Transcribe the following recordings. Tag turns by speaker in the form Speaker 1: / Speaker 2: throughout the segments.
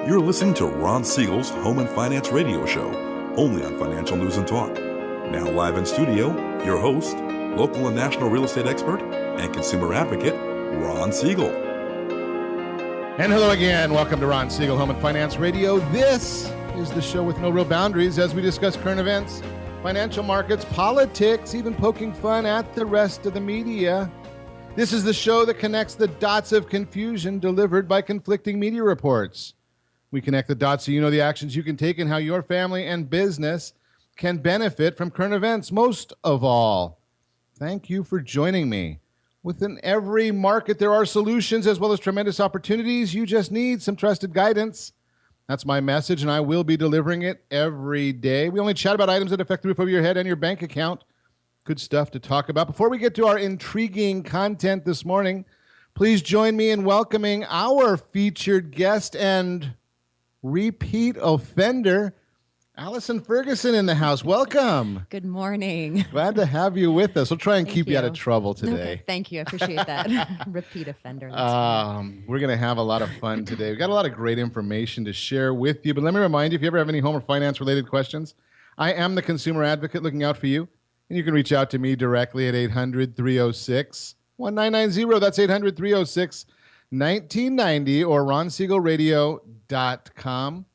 Speaker 1: You're listening to Ron Siegel's Home and Finance Radio Show, only on Financial News and Talk. Now live in studio, your host, local and national real estate expert and consumer advocate, Ron Siegel.
Speaker 2: And hello again. Welcome to Ron Siegel Home and Finance Radio. This is the show with no real boundaries as we discuss current events, financial markets, politics, even poking fun at the rest of the media. This is the show that connects the dots of confusion delivered by conflicting media reports. We connect the dots so you know the actions you can take and how your family and business can benefit from current events. Most of all, thank you for joining me. Within every market, there are solutions as well as tremendous opportunities. You just need some trusted guidance. That's my message, and I will be delivering it every day. We only chat about items that affect the roof over your head and your bank account. Good stuff to talk about. Before we get to our intriguing content this morning, please join me in welcoming our featured guest and repeat offender, Allison Ferguson, in the house. Welcome.
Speaker 3: Good morning.
Speaker 2: Glad to have you with us. We'll try and keep you out of trouble today.
Speaker 3: Okay, thank you. I appreciate that. Repeat offender.
Speaker 2: We're going to have a lot of fun today. We've got a lot of great information to share with you. But let me remind you, if you ever have any home or finance related questions, I am the consumer advocate looking out for you. And you can reach out to me directly at 800-306-1990. That's 800-306-1990 or ronsiegelradio.com.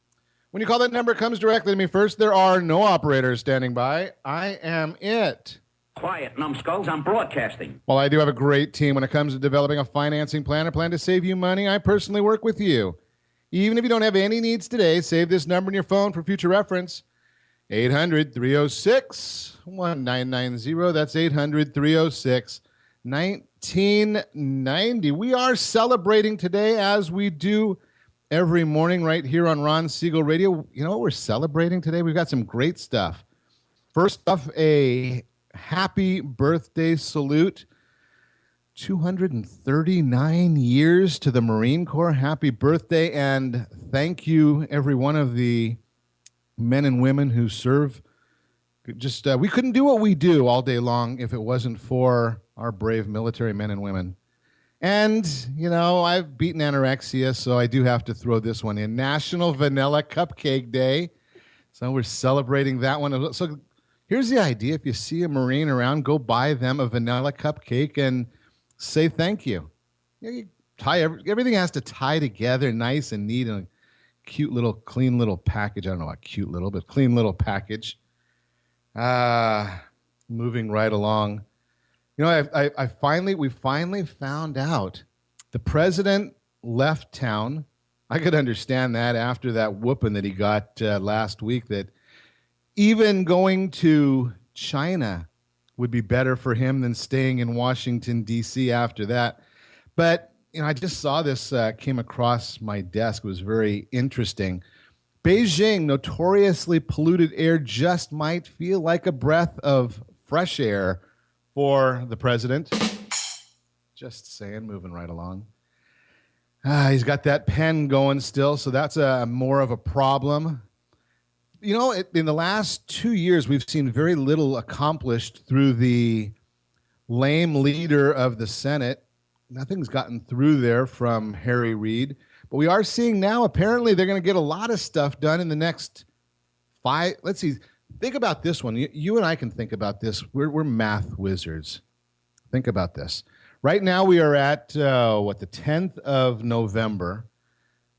Speaker 2: When you call that number, it comes directly to me first. There are no operators standing by. I am it.
Speaker 4: Quiet, numbskulls. I'm broadcasting.
Speaker 2: Well, I do have a great team when it comes to developing a financing plan, a plan to save you money. I personally work with you. Even if you don't have any needs today, save this number in your phone for future reference. 800-306-1990. That's 800-306-1990. We are celebrating today as we do every morning right here on Ron Siegel Radio. You know what we're celebrating today? We've got some great stuff. First off, a happy birthday salute. 239 years to the Marine Corps. Happy birthday, and thank you, every one of the men and women who serve. Just we couldn't do what we do all day long if it wasn't for our brave military men and women. And, you know, I've beaten anorexia, so I do have to throw this one in. National Vanilla Cupcake Day. So we're celebrating that one. So here's the idea. If you see a Marine around, go buy them a vanilla cupcake and say thank you. You tie everything has to tie together nice and neat in a cute little, clean little package. I don't know about cute little, but clean little package. Moving right along. You know, we finally found out the president left town. I could understand that after that whooping that he got last week, that even going to China would be better for him than staying in Washington, D.C. after that. But, you know, I just saw this came across my desk. It was very interesting. Beijing, notoriously polluted air, just might feel like a breath of fresh air for the president. Just saying, moving right along. He's got that pen going still, so that's more of a problem. You know, in the last 2 years, we've seen very little accomplished through the lame leader of the Senate. Nothing's gotten through there from Harry Reid. But we are seeing now, apparently, they're going to get a lot of stuff done in the next 5. Let's see. Think about this one. You and I can think about this. We're math wizards. Think about this. Right now, we are at, the 10th of November.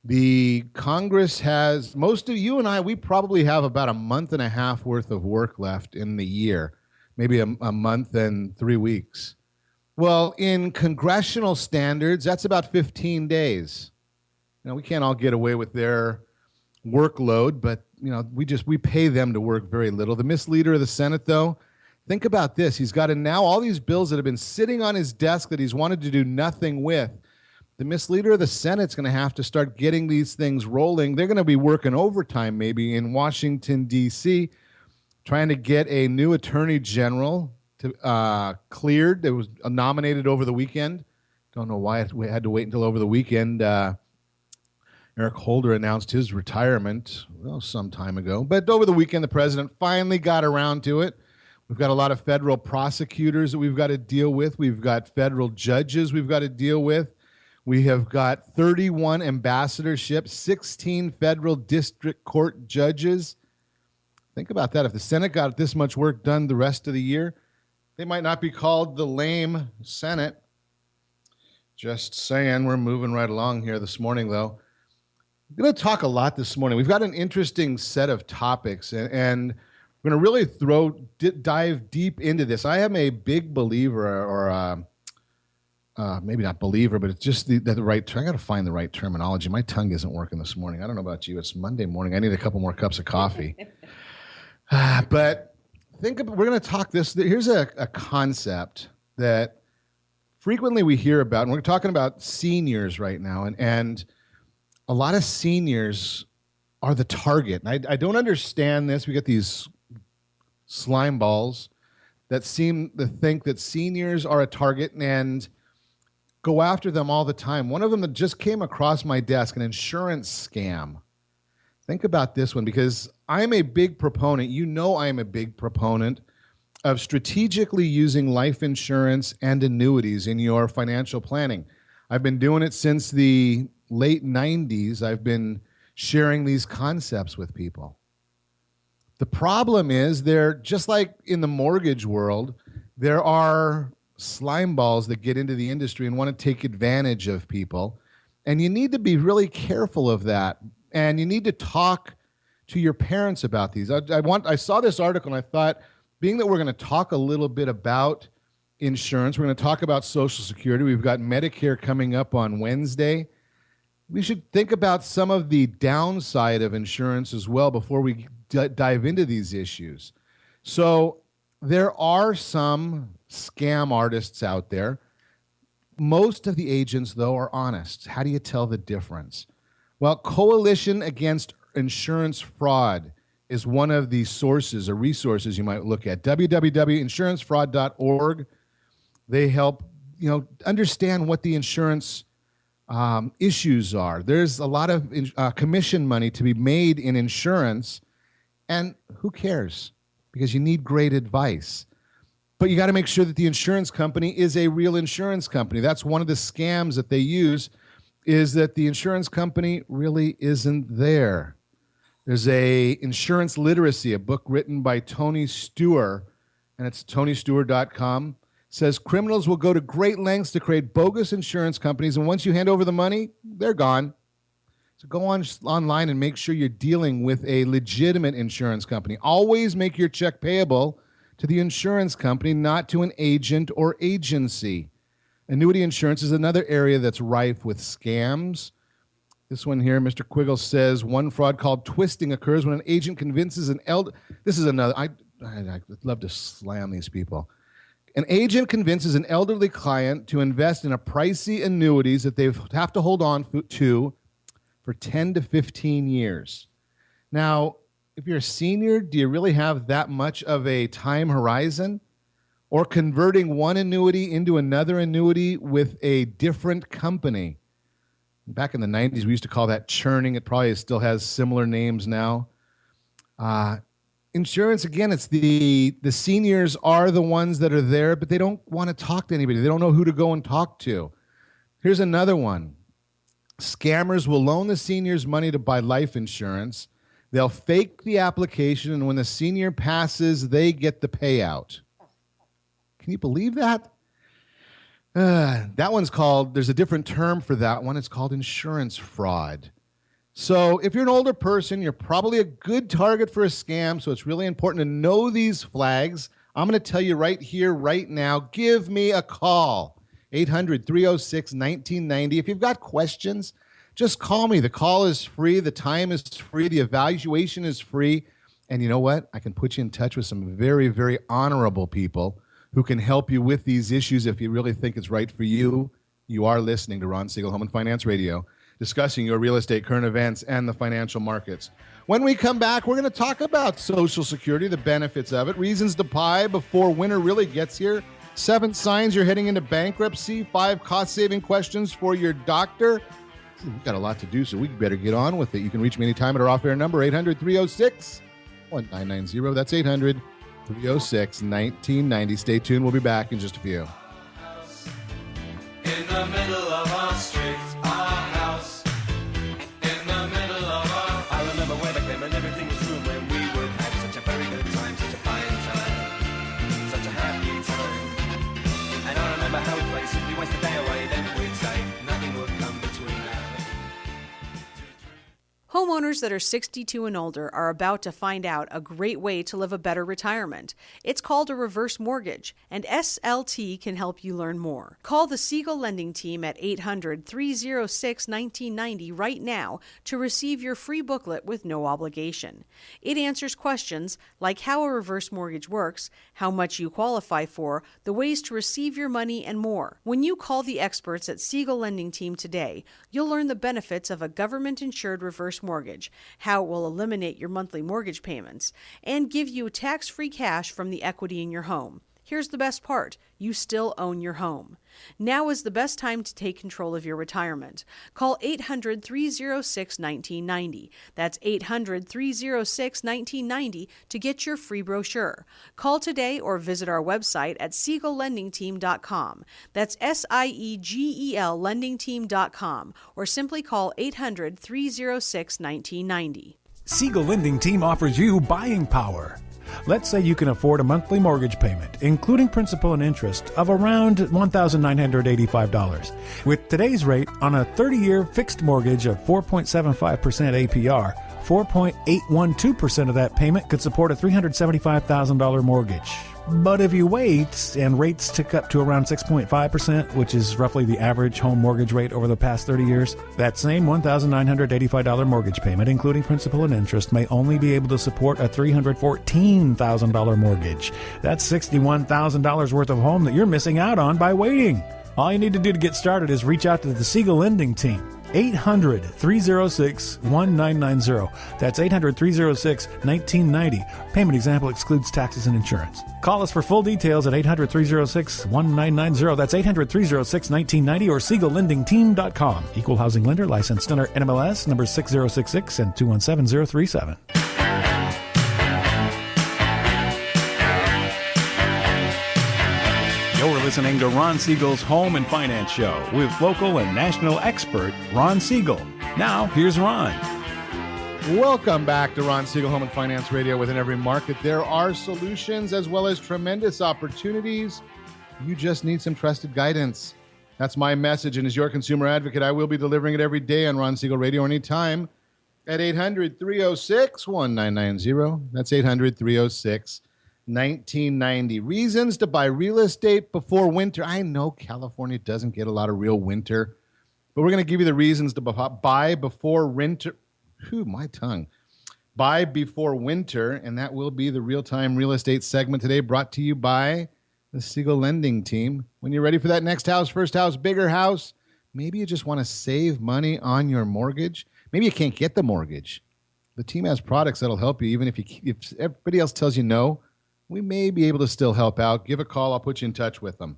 Speaker 2: The Congress has, most of you and I, we probably have about a month and a half worth of work left in the year. Maybe a month and 3 weeks. Well, in congressional standards, that's about 15 days. You know, we can't all get away with their workload, but, you know, we pay them to work very little. The misleader of the Senate, though, think about this. He's got now all these bills that have been sitting on his desk that he's wanted to do nothing with. The misleader of the Senate's going to have to start getting these things rolling. They're going to be working overtime maybe in Washington, D.C., trying to get a new attorney general cleared. It was nominated over the weekend. Don't know why we had to wait until over the weekend. Eric Holder announced his retirement some time ago. But over the weekend, the president finally got around to it. We've got a lot of federal prosecutors that we've got to deal with. We've got federal judges we've got to deal with. We have got 31 ambassadorships, 16 federal district court judges. Think about that. If the Senate got this much work done the rest of the year, they might not be called the lame Senate. Just saying, we're moving right along here this morning, though. I'm going to talk a lot this morning. We've got an interesting set of topics, and we're going to really dive deep into this. I am a big believer, or maybe not believer, but it's just the right term. I got to find the right terminology. My tongue isn't working this morning. I don't know about you. It's Monday morning. I need a couple more cups of coffee. But we're going to talk this. Here's a concept that frequently we hear about, and we're talking about seniors right now, and a lot of seniors are the target. And I don't understand this. We get these slime balls that seem to think that seniors are a target and go after them all the time. One of them that just came across my desk, an insurance scam. Think about this one, because I'm a big proponent. You know I am a big proponent of strategically using life insurance and annuities in your financial planning. I've been doing it since the late 90s. I've been sharing these concepts with people. The problem is, they're just like in the mortgage world, there are slime balls that get into the industry and want to take advantage of people. And you need to be really careful of that. And you need to talk to your parents about these. I saw this article and I thought, being that we're going to talk a little bit about insurance, we're going to talk about Social Security. We've got Medicare coming up on Wednesday. We should think about some of the downside of insurance as well before we dive into these issues. So there are some scam artists out there. Most of the agents, though, are honest. How do you tell the difference? Well, Coalition Against Insurance Fraud is one of the sources or resources you might look at. www.insurancefraud.org. They help understand what the insurance issues are. There's a lot of commission money to be made in insurance, and who cares? Because you need great advice. But you got to make sure that the insurance company is a real insurance company. That's one of the scams that they use, is that the insurance company really isn't there. There's a Insurance Literacy, a book written by Tony Steuer, and it's tonysteuer.com. Says criminals will go to great lengths to create bogus insurance companies, and once you hand over the money, they're gone. So go online and make sure you're dealing with a legitimate insurance company. Always make your check payable to the insurance company, not to an agent or agency. Annuity insurance is another area that's rife with scams. This one here, Mr. Quiggle says, one fraud called twisting occurs when an agent convinces an This is another. I'd love to slam these people. An agent convinces an elderly client to invest in a pricey annuities that they have to hold on to for 10 to 15 years. Now, if you're a senior, do you really have that much of a time horizon? Or converting one annuity into another annuity with a different company? Back in the 90s, we used to call that churning. It probably still has similar names now. Insurance, again, it's the seniors are the ones that are there, but they don't want to talk to anybody. They don't know who to go and talk to. Here's another one. Scammers will loan the seniors money to buy life insurance. They'll fake the application, and when the senior passes, they get the payout. Can you believe that? That one's called, there's a different term for that one. It's called insurance fraud. So if you're an older person, you're probably a good target for a scam, so it's really important to know these flags. I'm going to tell you right here, right now, give me a call. 800-306-1990. If you've got questions, just call me. The call is free. The time is free. The evaluation is free. And you know what? I can put you in touch with some very, very honorable people who can help you with these issues if you really think it's right for you. You are listening to Ron Siegel, Home and Finance Radio, discussing your real estate, current events, and the financial markets. When we come back, we're going to talk about Social Security, the benefits of it, reasons to buy before winter really gets here, 7 signs you're heading into bankruptcy, 5 cost-saving questions for your doctor. We've got a lot to do, so we better get on with it. You can reach me anytime at our off-air number, 800-306-1990. That's 800-306-1990. Stay tuned. We'll be back in just a few.
Speaker 5: In the middle of our street. Homeowners that are 62 and older are about to find out a great way to live a better retirement. It's called a reverse mortgage, and SLT can help you learn more. Call the Siegel Lending Team at 800-306-1990 right now to receive your free booklet with no obligation. It answers questions like how a reverse mortgage works, how much you qualify for, the ways to receive your money, and more. When you call the experts at Siegel Lending Team today, you'll learn the benefits of a government-insured reverse mortgage, how it will eliminate your monthly mortgage payments, and give you tax-free cash from the equity in your home. Here's the best part. You still own your home. Now is the best time to take control of your retirement. Call 800-306-1990. That's 800-306-1990 to get your free brochure. Call today or visit our website at SiegelLendingTeam.com. That's SIEGEL LendingTeam.com, or simply call 800-306-1990.
Speaker 6: Siegel Lending Team offers you buying power. Let's say you can afford a monthly mortgage payment, including principal and interest, of around $1,985. With today's rate on a 30-year fixed mortgage of 4.75% APR, 4.812% of that payment could support a $375,000 mortgage. But if you wait and rates tick up to around 6.5%, which is roughly the average home mortgage rate over the past 30 years, that same $1,985 mortgage payment, including principal and interest, may only be able to support a $314,000 mortgage. That's $61,000 worth of home that you're missing out on by waiting. All you need to do to get started is reach out to the Siegel Lending Team. 800-306-1990. That's 800-306-1990. Payment example excludes taxes and insurance. Call us for full details at 800-306-1990. That's 800-306-1990 or SiegelLendingTeam.com. Equal housing lender, licensed under NMLS number 6066 and 217037. You're listening to Ron Siegel's Home and Finance Show with local and national expert Ron Siegel. Now, here's Ron.
Speaker 2: Welcome back to Ron Siegel Home and Finance Radio. Within every market, there are solutions as well as tremendous opportunities. You just need some trusted guidance. That's my message, and as your consumer advocate, I will be delivering it every day on Ron Siegel Radio anytime at 800-306-1990. That's 800-306-1990. Reasons to buy real estate before winter. I know California doesn't get a lot of real winter, but we're going to give you the reasons to buy before winter. My tongue. Buy before winter, and that will be the real-time real estate segment today, brought to you by the Siegel Lending Team. When you're ready for that next house, first house, bigger house, maybe you just want to save money on your mortgage. Maybe you can't get the mortgage. The team has products that'll help you, even if everybody else tells you no. We may be able to still help out. Give a call. I'll put you in touch with them.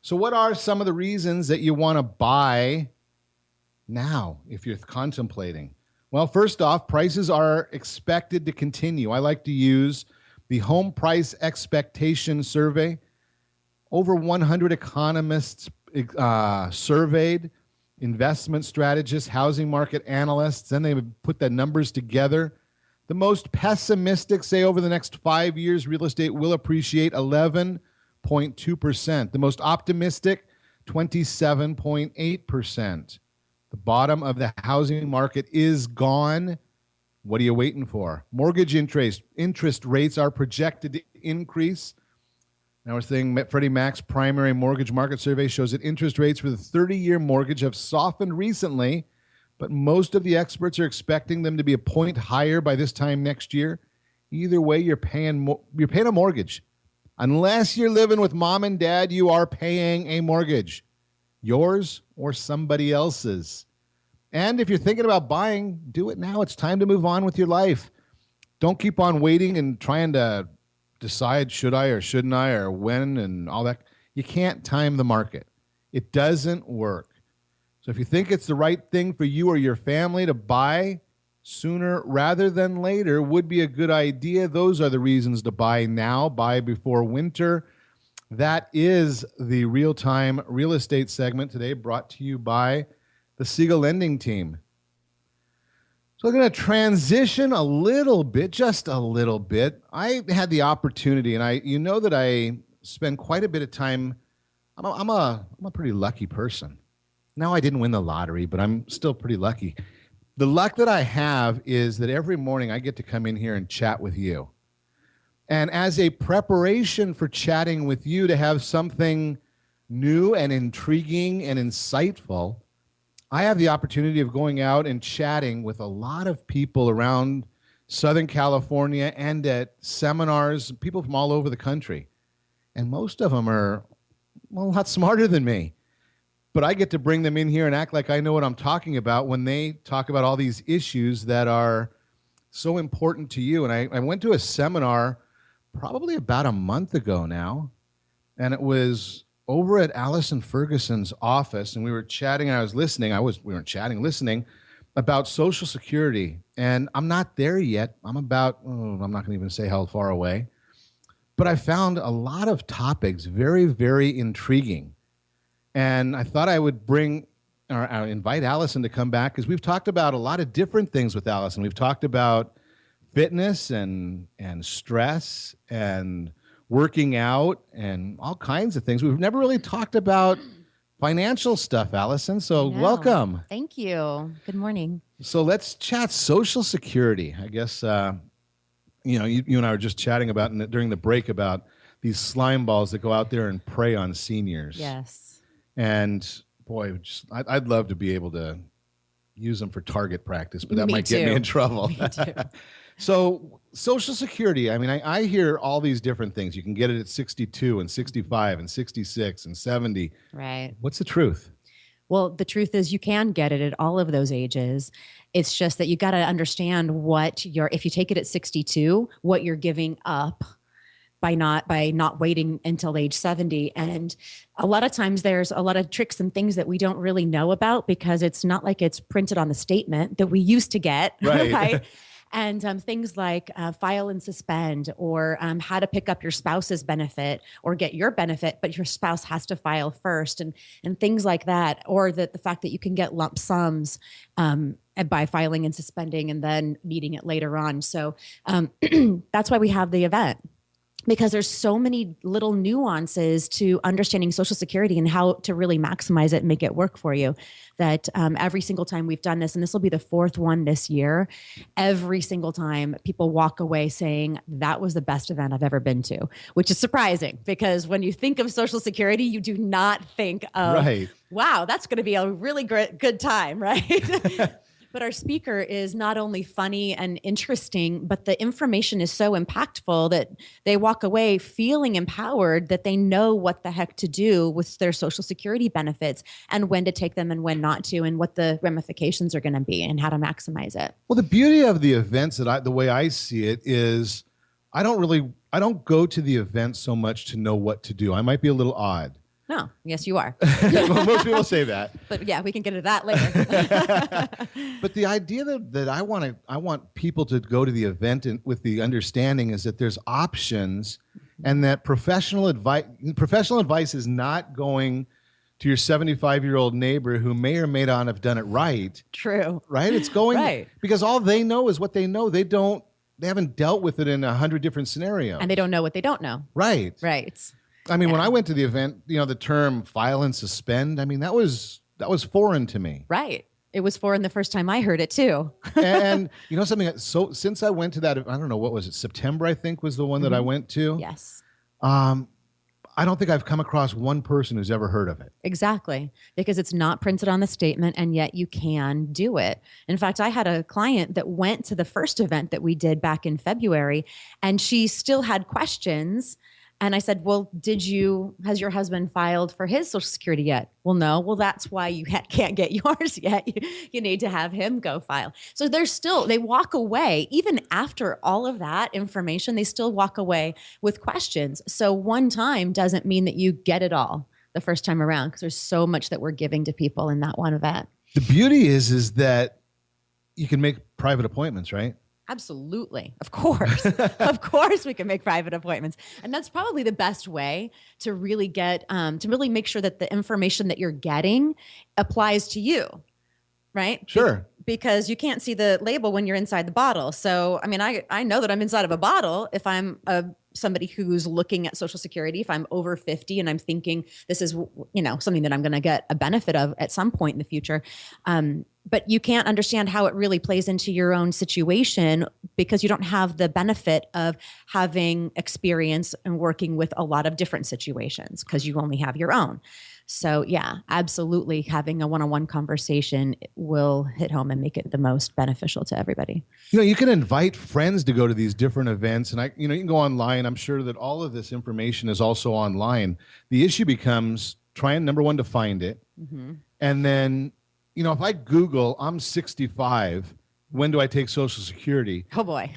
Speaker 2: So what are some of the reasons that you want to buy now if you're contemplating? Well, first off, prices are expected to continue. I like to use the Home Price Expectation Survey. Over 100 economists surveyed, investment strategists, housing market analysts, and they put the numbers together. The most pessimistic say over the next 5 years, real estate will appreciate 11.2%. The most optimistic, 27.8%. The bottom of the housing market is gone. What are you waiting for? Mortgage interest rates are projected to increase. Now we're saying Freddie Mac's primary mortgage market survey shows that interest rates for the 30-year mortgage have softened recently, but most of the experts are expecting them to be a point higher by this time next year. Either way, you're paying a mortgage. Unless you're living with mom and dad, you are paying a mortgage. Yours or somebody else's. And if you're thinking about buying, do it now. It's time to move on with your life. Don't keep on waiting and trying to decide should I or shouldn't I or when and all that. You can't time the market. It doesn't work. So if you think it's the right thing for you or your family to buy sooner rather than later, would be a good idea. Those are the reasons to buy now, buy before winter. That is the real-time real estate segment today, brought to you by the Siegel Lending Team. So I'm going to transition a little bit, just a little bit. I had the opportunity, and you know that I spend quite a bit of time. I'm a pretty lucky person. Now, I didn't win the lottery, but I'm still pretty lucky. The luck that I have is that every morning I get to come in here and chat with you. And as a preparation for chatting with you to have something new and intriguing and insightful, I have the opportunity of going out and chatting with a lot of people around Southern California and at seminars, people from all over the country. And most of them are a lot smarter than me. But I get to bring them in here and act like I know what I'm talking about when they talk about all these issues that are so important to you. And I went to a seminar probably about a month ago now, and it was over at Allison Ferguson's office, and we were chatting, and I was listening. We weren't chatting, listening about Social Security. And I'm not there yet. I'm not going to even say how far away. But I found a lot of topics very, very intriguing. And I thought I would invite Allison to come back, because we've talked about a lot of different things with Allison. We've talked about fitness and stress and working out and all kinds of things. We've never really talked about financial stuff, Allison. So welcome.
Speaker 3: Thank you. Good morning.
Speaker 2: So let's chat Social Security. I guess, you and I were just chatting about during the break about these slime balls that go out there and prey on seniors.
Speaker 3: Yes.
Speaker 2: And boy, I'd love to be able to use them for target practice, but that
Speaker 3: Me
Speaker 2: might
Speaker 3: too.
Speaker 2: get me in trouble.
Speaker 3: Me too.
Speaker 2: So Social Security, I mean, I hear all these different things. You can get it at 62 and 65 and 66 and 70.
Speaker 3: Right.
Speaker 2: What's the truth?
Speaker 3: Well, the truth is you can get it at all of those ages. It's just that you got to understand if you take it at 62, what you're giving up by not waiting until age 70. And a lot of times there's a lot of tricks and things that we don't really know about, because it's not like it's printed on the statement that we used to get.
Speaker 2: Right.
Speaker 3: And things like file and suspend, or how to pick up your spouse's benefit or get your benefit, but your spouse has to file first, and things like that. Or the fact that you can get lump sums by filing and suspending and then needing it later on. So that's why we have the event, because there's so many little nuances to understanding Social Security and how to really maximize it and make it work for you, that every single time we've done this, and this will be the fourth one this year, every single time people walk away saying that was the best event I've ever been to, which is surprising, because when you think of Social Security, you do not think of,
Speaker 2: Right.
Speaker 3: wow, that's going to be a really good time, right? But our speaker is not only funny and interesting, but the information is so impactful that they walk away feeling empowered, that they know what the heck to do with their Social Security benefits and when to take them and when not to, and what the ramifications are going to be and how to maximize it.
Speaker 2: Well, the beauty of the events the way I see it is I don't go to the event so much to know what to do. I might be a little odd.
Speaker 3: No, yes, you are.
Speaker 2: Well, most people say that.
Speaker 3: But yeah, we can get into that later.
Speaker 2: But the idea that I want people to go to the event with the understanding is that there's options, and that professional advice is not going to your 75-year-old neighbor who may or may not have done it right.
Speaker 3: True.
Speaker 2: Right? It's going
Speaker 3: right.
Speaker 2: Because all they know is what they know. They haven't dealt with it in 100 different scenarios.
Speaker 3: And they don't know what they don't know.
Speaker 2: Right.
Speaker 3: Right.
Speaker 2: I mean, when I went to the event, the term file and suspend, I mean, that was foreign to me.
Speaker 3: Right. It was foreign the first time I heard it too.
Speaker 2: And something, so since I went to that, I don't know, what was it? September, I think, was the one that I went to.
Speaker 3: Yes.
Speaker 2: I don't think I've come across one person who's ever heard of it.
Speaker 3: Exactly. Because it's not printed on the statement, and yet you can do it. In fact, I had a client that went to the first event that we did back in February, and she still had questions. And I said, well, has your husband filed for his Social Security yet? Well, no. Well, that's why you can't get yours yet. You need to have him go file. So they walk away, even after all of that information, they still walk away with questions. So one time doesn't mean that you get it all the first time around, because there's so much that we're giving to people in that one event.
Speaker 2: The beauty is that you can make private appointments, right?
Speaker 3: Absolutely. Of course. Of course we can make private appointments. And that's probably the best way to really to really make sure that the information that you're getting applies to you, right?
Speaker 2: Sure.
Speaker 3: Because you can't see the label when you're inside the bottle. So, I mean, I know that I'm inside of a bottle if I'm somebody who's looking at Social Security, if I'm over 50 and I'm thinking this is, something that I'm going to get a benefit of at some point in the future. but you can't understand how it really plays into your own situation because you don't have the benefit of having experience and working with a lot of different situations because you only have your own. So yeah, absolutely. Having a one-on-one conversation will hit home and make it the most beneficial to everybody.
Speaker 2: You can invite friends to go to these different events, and you can go online. I'm sure that all of this information is also online. The issue becomes trying, number one, to find it. Mm-hmm. And then, if I Google, I'm 65, when do I take Social Security?
Speaker 3: Oh boy.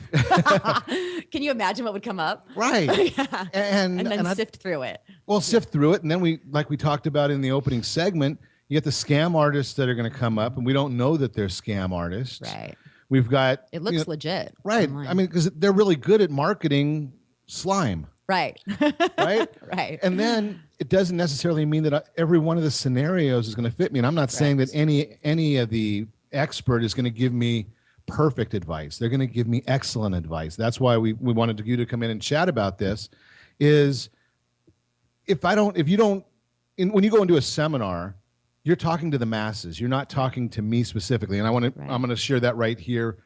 Speaker 3: Can you imagine what would come up?
Speaker 2: Right.
Speaker 3: Yeah. And then sift through it.
Speaker 2: Well, sift through it. And then like we talked about in the opening segment, you get the scam artists that are going to come up, and we don't know that they're scam artists.
Speaker 3: Right.
Speaker 2: We've got...
Speaker 3: It looks legit.
Speaker 2: Right.
Speaker 3: Online.
Speaker 2: I mean, because they're really good at marketing slime.
Speaker 3: Right.
Speaker 2: Right?
Speaker 3: Right.
Speaker 2: And then it doesn't necessarily mean that every one of the scenarios is going to fit me. And I'm not saying that any of the expert is going to give me perfect advice. They're going to give me excellent advice. That's why we wanted you to come in and chat about this. Is when you go into a seminar, you're talking to the masses. You're not talking to me specifically. And I'm going to share that right here,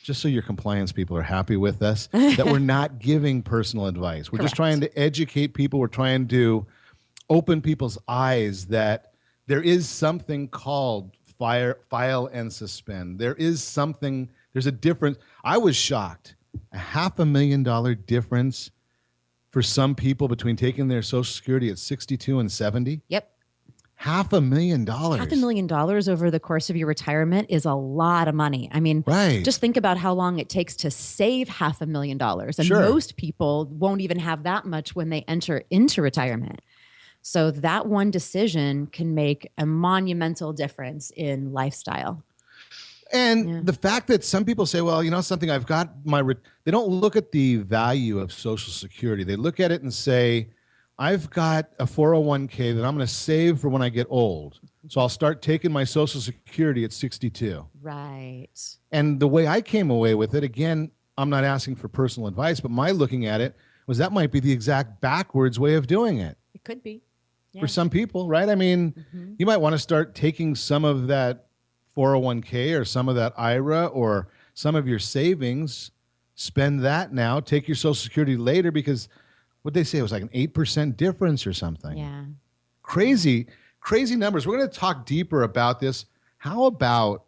Speaker 2: just so your compliance people are happy with us, that we're not giving personal advice. We're just trying to educate people. We're trying to open people's eyes that there is something called file and suspend. There's a difference. I was shocked. A $500,000 difference for some people between taking their Social Security at 62 and 70.
Speaker 3: Yep.
Speaker 2: $500,000.
Speaker 3: $500,000 over the course of your retirement is a lot of money. I mean, just think about how long it takes to save $500,000. And most people won't even have that much when they enter into retirement. So that one decision can make a monumental difference in lifestyle.
Speaker 2: And the fact that some people say, well, something, I've got they don't look at the value of Social Security. They look at it and say, I've got a 401k that I'm going to save for when I get old. So I'll start taking my Social Security at 62.
Speaker 3: Right.
Speaker 2: And the way I came away with it, again, I'm not asking for personal advice, but my looking at it was that might be the exact backwards way of doing it.
Speaker 3: It could be.
Speaker 2: For some people, right? I mean, you might want to start taking some of that 401k or some of that IRA or some of your savings, spend that now, take your Social Security later, because what they say, it was like an 8% difference or something.
Speaker 3: Yeah.
Speaker 2: Crazy numbers. We're going to talk deeper about this. How about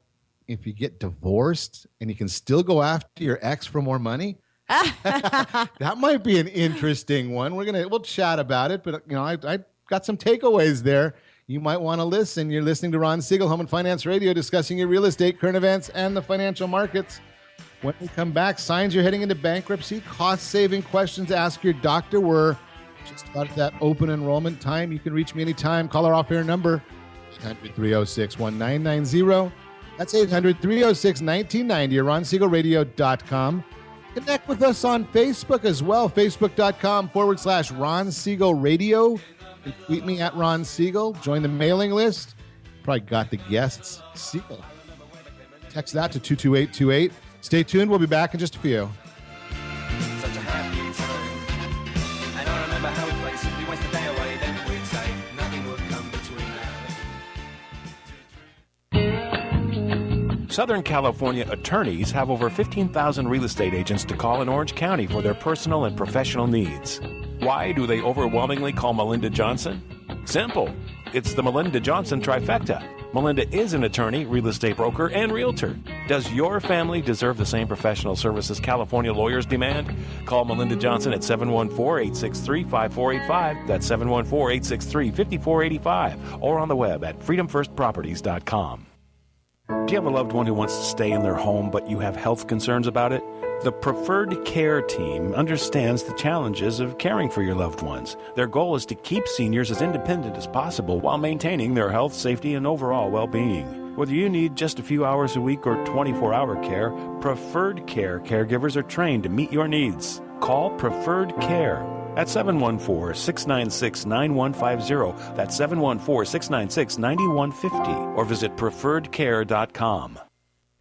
Speaker 2: if you get divorced and you can still go after your ex for more money? That might be an interesting one. We'll chat about it, but I got some takeaways there. You might want to listen. You're listening to Ron Siegel, Home and Finance Radio, discussing your real estate, current events, and the financial markets. When we come back, signs you're heading into bankruptcy, cost-saving questions to ask your doctor. We're just about at that open enrollment time. You can reach me anytime. Call our off-air number, 800-306-1990. That's 800-306-1990 or RonSiegelRadio.com. Connect with us on Facebook as well, Facebook.com/Ron Siegel Radio. You tweet me at Ron Siegel. Join the mailing list. Probably got the guests. Siegel. Text that to 22828. Stay tuned. We'll be back in just a few.
Speaker 7: Such a happy time. And I remember how we played simply waste the day away. Then we'd say nothing would come between now.
Speaker 8: Southern California attorneys have over 15,000 real estate agents to call in Orange County for their personal and professional needs. Why do they overwhelmingly call Melinda Johnson? Simple. It's the Melinda Johnson trifecta. Melinda is an attorney, real estate broker, and realtor. Does your family deserve the same professional services California lawyers demand? Call Melinda Johnson at 714-863-5485. That's 714-863-5485. Or on the web at freedomfirstproperties.com. Do you have a loved one who wants to stay in their home, but you have health concerns about it? The Preferred Care team understands the challenges of caring for your loved ones. Their goal is to keep seniors as independent as possible while maintaining their health, safety, and overall well-being. Whether you need just a few hours a week or 24-hour care, Preferred Care caregivers are trained to meet your needs. Call Preferred Care at 714-696-9150. That's 714-696-9150. Or visit preferredcare.com.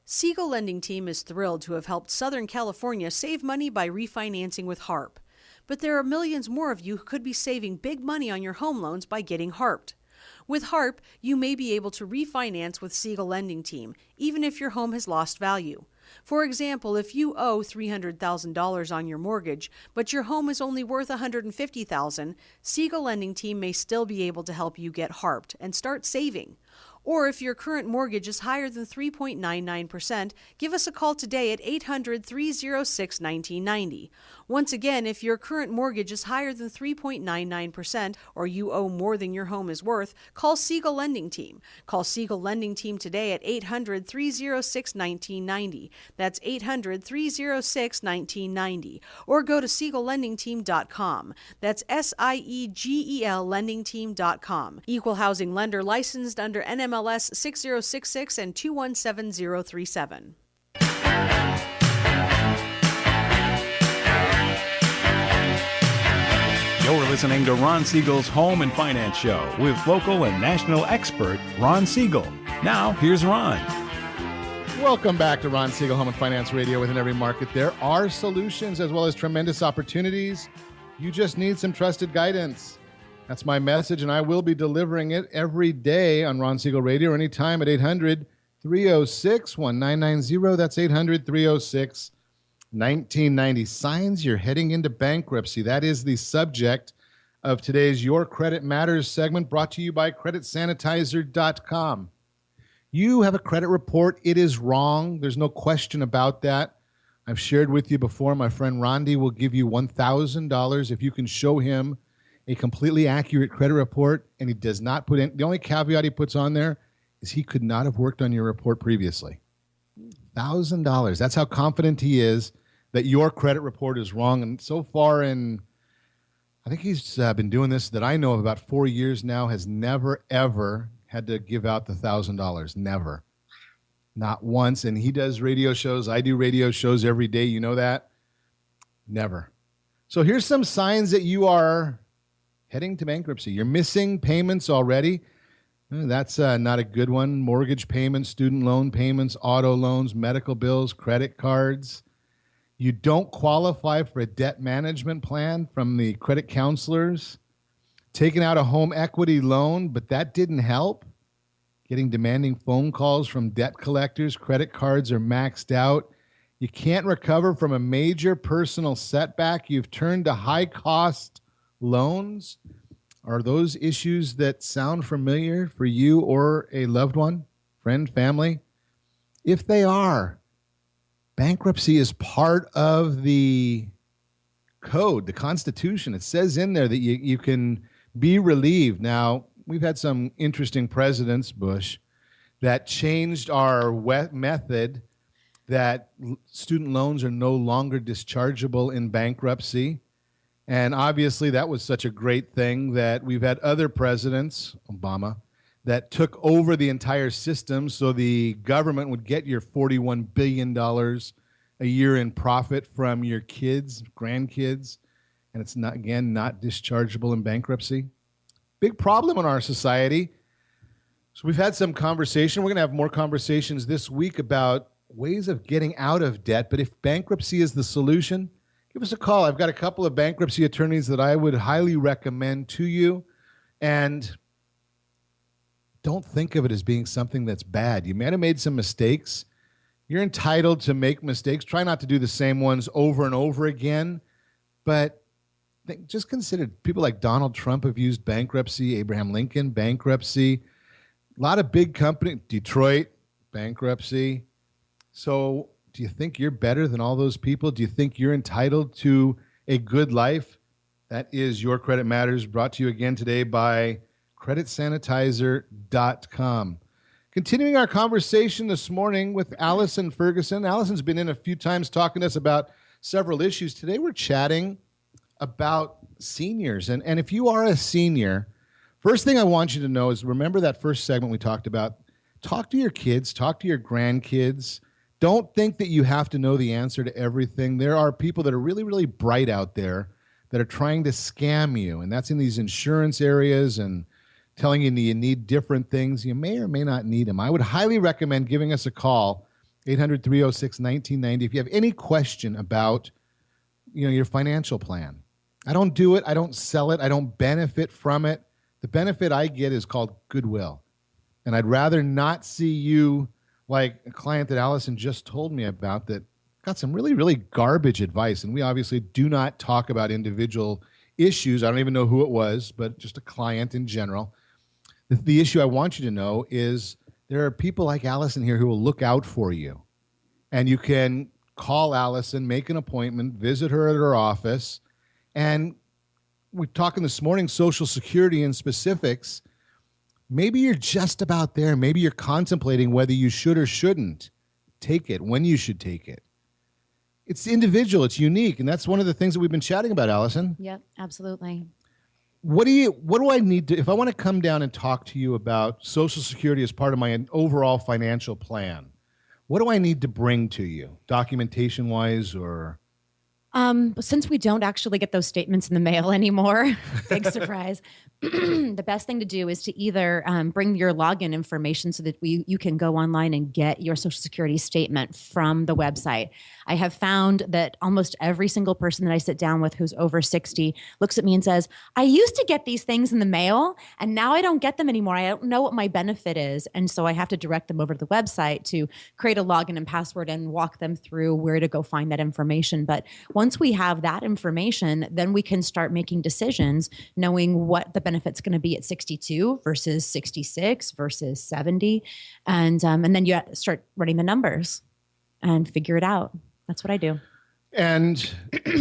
Speaker 5: Siegel Lending Team is thrilled to have helped Southern California save money by refinancing with HARP. But there are millions more of you who could be saving big money on your home loans by getting HARPed. With HARP, you may be able to refinance with Siegel Lending Team, even if your home has lost value. For example, if you owe $300,000 on your mortgage, but your home is only worth $150,000, Siegel Lending Team may still be able to help you get HARPed and start saving. Or if your current mortgage is higher than 3.99%, give us a call today at 800-306-1990. Once again, if your current mortgage is higher than 3.99% or you owe more than your home is worth, call Siegel Lending Team. Call Siegel Lending Team today at 800-306-1990. That's 800-306-1990. Or go to SiegelLendingTeam.com. That's SIEGEL LendingTeam.com. Equal housing lender licensed under NMLS 6066 and 217037.
Speaker 8: You're listening to Ron Siegel's Home and Finance Show with local and national expert Ron Siegel. Now, here's Ron.
Speaker 2: Welcome back to Ron Siegel Home and Finance Radio. Within every market, there are solutions as well as tremendous opportunities. You just need some trusted guidance. That's my message, and I will be delivering it every day on Ron Siegel Radio or anytime at 800-306-1990. That's 800-306-1990. Signs you're heading into bankruptcy. That is the subject of today's Your Credit Matters segment, brought to you by CreditSanitizer.com. You have a credit report. It is wrong. There's no question about that. I've shared with you before, my friend Rondi will give you $1,000 if you can show him a completely accurate credit report, and he does not put in, the only caveat he puts on there is he could not have worked on your report previously. $1,000. That's how confident he is that your credit report is wrong. And so far I think he's been doing this that I know of about 4 years now, has never, ever had to give out the $1,000. Never. Not once. And he does radio shows. I do radio shows every day. You know that? Never. So here's some signs that you are heading to bankruptcy. You're missing payments already. That's not a good one. Mortgage payments, student loan payments, auto loans, medical bills, credit cards. You don't qualify for a debt management plan from the credit counselors. Taking out a home equity loan, but that didn't help. Getting demanding phone calls from debt collectors. Credit cards are maxed out. You can't recover from a major personal setback. You've turned to high-cost loans. Are those issues that sound familiar for you or a loved one, friend, family? If they are, bankruptcy is part of the code, the Constitution. It says in there that you can be relieved. Now, we've had some interesting presidents, Bush, that changed our method that student loans are no longer dischargeable in bankruptcy. And obviously, that was such a great thing that we've had other presidents, Obama, that took over the entire system so the government would get your $41 billion a year in profit from your kids, grandkids, and it's not dischargeable in bankruptcy. Big problem in our society. So we've had some conversation. We're going to have more conversations this week about ways of getting out of debt. But if bankruptcy is the solution, give us a call. I've got a couple of bankruptcy attorneys that I would highly recommend to you. And don't think of it as being something that's bad. You may have made some mistakes. You're entitled to make mistakes. Try not to do the same ones over and over again. But just consider people like Donald Trump have used bankruptcy, Abraham Lincoln, bankruptcy. A lot of big companies, Detroit, bankruptcy. So do you think you're better than all those people? Do you think you're entitled to a good life? That is Your Credit Matters, brought to you again today by CreditSanitizer.com. Continuing our conversation this morning with Allison Ferguson. Allison's been in a few times talking to us about several issues. Today we're chatting about seniors. And if you are a senior, first thing I want you to know is remember that first segment we talked about. Talk to your kids, talk to your grandkids. Don't think that you have to know the answer to everything. There are people that are really, really bright out there that are trying to scam you, and that's in these insurance areas and telling you you need different things. You may or may not need them. I would highly recommend giving us a call, 800-306-1990, if you have any question about your financial plan. I don't do it. I don't sell it. I don't benefit from it. The benefit I get is called goodwill. And I'd rather not see you like a client that Allison just told me about that got some really, really garbage advice. And we obviously do not talk about individual issues. I don't even know who it was, but just a client in general. The issue I want you to know is there are people like Allison here who will look out for you. And you can call Allison, make an appointment, visit her at her office. And we're talking this morning, Social Security and specifics. Maybe you're just about there. Maybe you're contemplating whether you should or shouldn't take it, when you should take it. It's individual, it's unique, and that's one of the things that we've been chatting about, Allison.
Speaker 3: Yep, absolutely.
Speaker 2: What do I need to, if I want to come down and talk to you about Social Security as part of my overall financial plan, what do I need to bring to you, documentation-wise or?
Speaker 3: Since we don't actually get those statements in the mail anymore, big surprise, the best thing to do is to either bring your login information so that you can go online and get your Social Security statement from the website. I have found that almost every single person that I sit down with who's over 60 looks at me and says, I used to get these things in the mail and now I don't get them anymore. I don't know what my benefit is. And so I have to direct them over to the website to create a login and password and walk them through where to go find that information. But once we have that information, then we can start making decisions knowing what the benefit's going to be at 62 versus 66 versus 70. And then you start running the numbers and figure it out. That's what I do.
Speaker 2: And,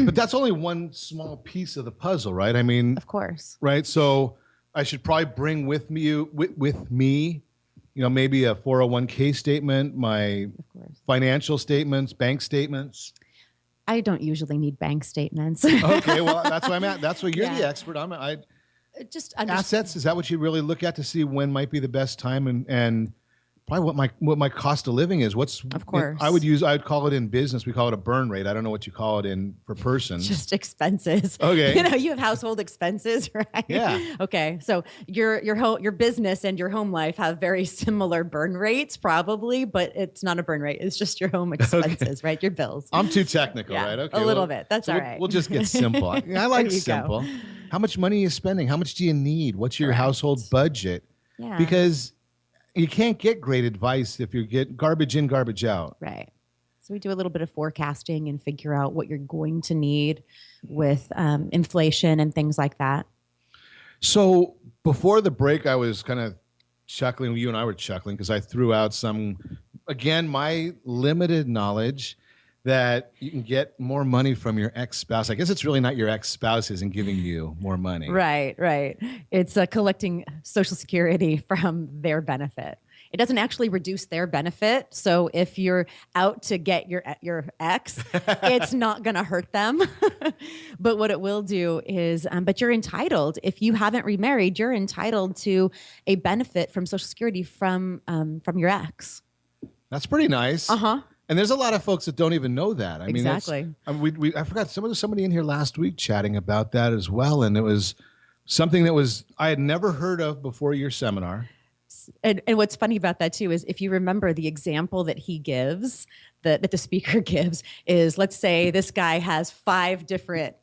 Speaker 2: but that's only one small piece of the puzzle, right? I mean,
Speaker 3: of course.
Speaker 2: Right. So I should probably bring with me, maybe a 401k statement, my financial statements, bank statements.
Speaker 3: I don't usually need bank statements.
Speaker 2: Okay, well, that's what I'm at. That's what you're the expert.
Speaker 3: Just
Speaker 2: assets. Is that what you really look at to see when might be the best time and probably what my cost of living is?
Speaker 3: Of course.
Speaker 2: I would call it in business. We call it a burn rate. I don't know what you call it in for persons.
Speaker 3: Just expenses.
Speaker 2: Okay.
Speaker 3: You have household expenses, right?
Speaker 2: Yeah.
Speaker 3: Okay. So your business and your home life have very similar burn rates probably, but it's not a burn rate. It's just your home expenses, right? Your bills.
Speaker 2: I'm too technical, right? Okay.
Speaker 3: A little bit. That's all right.
Speaker 2: We'll just get simple. I like simple. Go. How much money are you spending? How much do you need? What's your household budget?
Speaker 3: Yeah.
Speaker 2: Because you can't get great advice if you get garbage in, garbage out.
Speaker 3: Right. So we do a little bit of forecasting and figure out what you're going to need with inflation and things like that.
Speaker 2: So before the break, I was kind of chuckling. You and I were chuckling because I threw out my limited knowledge that you can get more money from your ex-spouse. I guess it's really not your ex-spouse isn't giving you more money.
Speaker 3: Right. It's collecting Social Security from their benefit. It doesn't actually reduce their benefit. So if you're out to get your ex, it's not going to hurt them. But what it will do is, but you're entitled. If you haven't remarried, you're entitled to a benefit from Social Security from your ex.
Speaker 2: That's pretty nice.
Speaker 3: Uh-huh.
Speaker 2: And there's a lot of folks that don't even know that.
Speaker 3: Exactly.
Speaker 2: I forgot somebody in here last week chatting about that as well, and it was something that I had never heard of before your seminar.
Speaker 3: And what's funny about that too is if you remember the example that he gives, that the speaker gives is, let's say this guy has 5 different,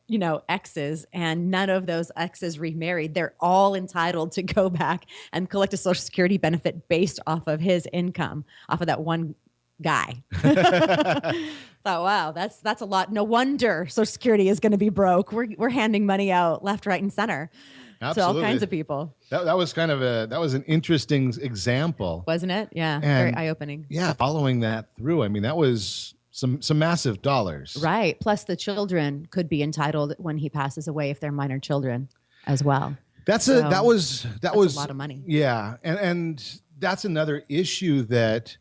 Speaker 3: exes and none of those exes remarried. They're all entitled to go back and collect a Social Security benefit based off of his income, off of that one guy. Thought, wow, that's a lot. No wonder Social Security is going to be broke. We're handing money out left, right, and center.
Speaker 2: Absolutely.
Speaker 3: To all kinds of people.
Speaker 2: That was an interesting example,
Speaker 3: wasn't it? Yeah, very eye-opening.
Speaker 2: Yeah, following that through. I mean, that was some massive dollars.
Speaker 3: Right. Plus, the children could be entitled when he passes away if they're minor children, as well.
Speaker 2: That was a
Speaker 3: lot of money.
Speaker 2: Yeah, and that's another issue that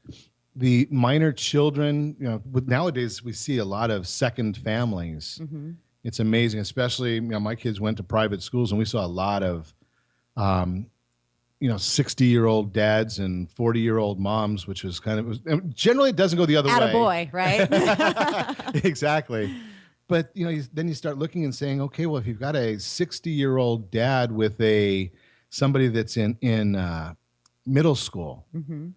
Speaker 2: the minor children. Nowadays we see a lot of second families. Mm-hmm. It's amazing, especially, my kids went to private schools and we saw a lot of, 60-year-old dads and 40-year-old moms, which was generally it doesn't go the other way.
Speaker 3: Attaboy, right?
Speaker 2: Exactly. But, then you start looking and saying, okay, well, if you've got a 60-year-old dad with somebody that's in middle school, mm-hmm.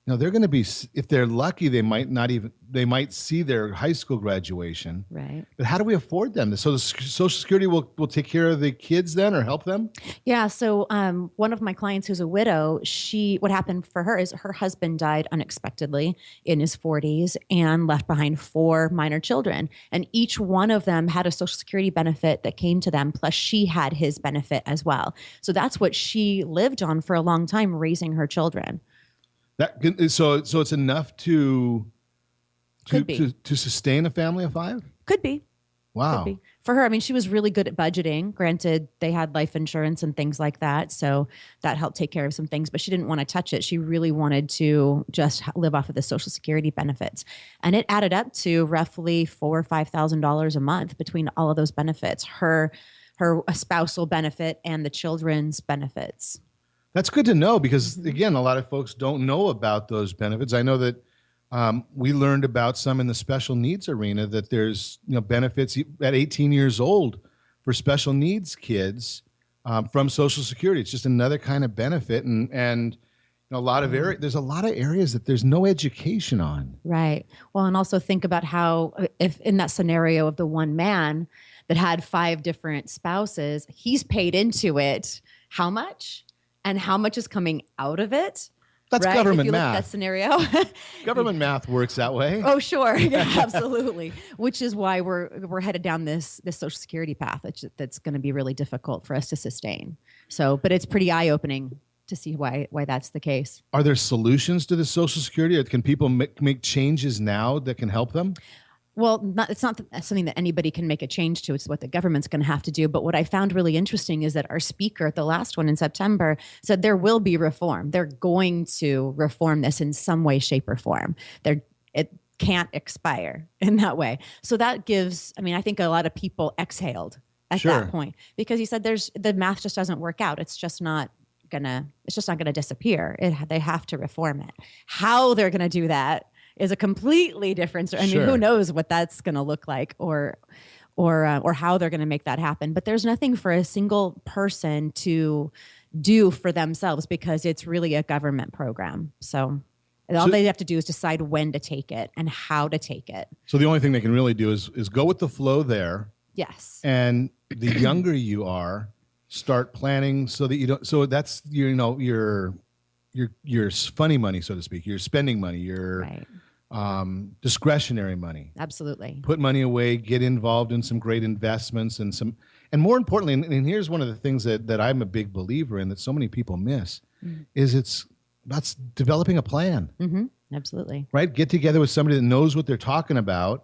Speaker 2: Now they're going to be, if they're lucky, they might see their high school graduation.
Speaker 3: Right.
Speaker 2: But how do we afford them? So the Social Security will take care of the kids then, or help them?
Speaker 3: Yeah. So one of my clients who's a widow, what happened for her is her husband died unexpectedly in his 40s and left behind 4 minor children. And each one of them had a Social Security benefit that came to them, plus she had his benefit as well. So that's what she lived on for a long time, raising her children.
Speaker 2: So it's enough to sustain a family of 5?
Speaker 3: Could be.
Speaker 2: Wow.
Speaker 3: Could be. For her, I mean, she was really good at budgeting. Granted, they had life insurance and things like that, so that helped take care of some things, but she didn't want to touch it. She really wanted to just live off of the Social Security benefits. And it added up to roughly $4,000 or $5,000 a month between all of those benefits, her spousal benefit and the children's benefits.
Speaker 2: That's good to know because, again, a lot of folks don't know about those benefits. I know that we learned about some in the special needs arena, that there's benefits at 18 years old for special needs kids from Social Security. It's just another kind of benefit, and a lot of there's a lot of areas that there's no education on.
Speaker 3: Right. Well, and also think about how, if in that scenario of the one man that had 5 different spouses, he's paid into it how much? And how much is coming out of it?
Speaker 2: That's
Speaker 3: right?
Speaker 2: government
Speaker 3: if you
Speaker 2: math.
Speaker 3: Look at that scenario.
Speaker 2: Government math works that way.
Speaker 3: Oh, sure. Yeah, absolutely. Which is why we're headed down this Social Security path that's going to be really difficult for us to sustain. So, but it's pretty eye-opening to see why that's the case.
Speaker 2: Are there solutions to the Social Security, or can people make changes now that can help them?
Speaker 3: Well, it's not something that anybody can make a change to. It's what the government's going to have to do. But what I found really interesting is that our speaker at the last one in September said there will be reform. They're going to reform this in some way, shape, or form. It can't expire in that way. So that gives, I think a lot of people exhaled at that point, because he said the math just doesn't work out. It's just not gonna disappear. They have to reform it. How they're going to do that is a completely different story. Who knows what that's going to look like or how they're going to make that happen. But there's nothing for a single person to do for themselves because it's really a government program. So all they have to do is decide when to take it and how to take it.
Speaker 2: So the only thing they can really do is go with the flow there.
Speaker 3: Yes.
Speaker 2: And the younger you are, start planning so that you don't. So that's your funny money, so to speak. Your spending money. Your
Speaker 3: right.
Speaker 2: Discretionary money.
Speaker 3: Absolutely.
Speaker 2: Put money away, get involved in some great investments and more importantly, and here's one of the things that I'm a big believer in that so many people miss, is it's about developing a plan.
Speaker 3: Mm-hmm. Absolutely.
Speaker 2: Right? Get together with somebody that knows what they're talking about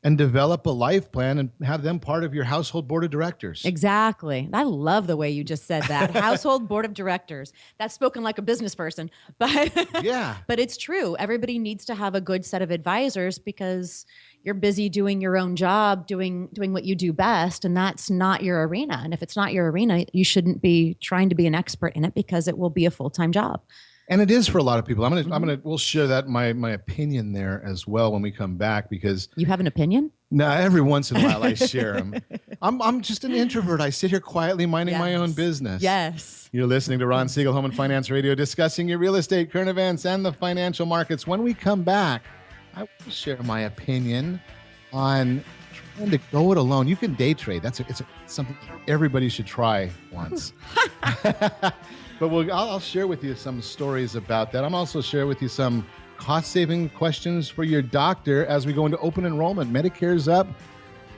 Speaker 2: and develop a life plan and have them part of your household board of directors.
Speaker 3: Exactly. I love the way you just said that. Household board of directors. That's spoken like a business person, but
Speaker 2: yeah.
Speaker 3: But it's true. Everybody needs to have a good set of advisors because you're busy doing your own job, doing what you do best, and that's not your arena. And if it's not your arena, you shouldn't be trying to be an expert in it because it will be a full-time job.
Speaker 2: And it is for a lot of people. We'll share that my opinion there as well when we come back, because
Speaker 3: you have an opinion?
Speaker 2: No, every once in a while I share them. I'm just an introvert. I sit here quietly minding my own business.
Speaker 3: Yes.
Speaker 2: You're listening to Ron Siegel, Home and Finance Radio, discussing your real estate, current events, and the financial markets. When we come back, I will share my opinion on trying to go it alone. You can day trade. It's something everybody should try once. But I'll share with you some stories about that. I'm also share with you some cost-saving questions for your doctor as we go into open enrollment. Medicare's up.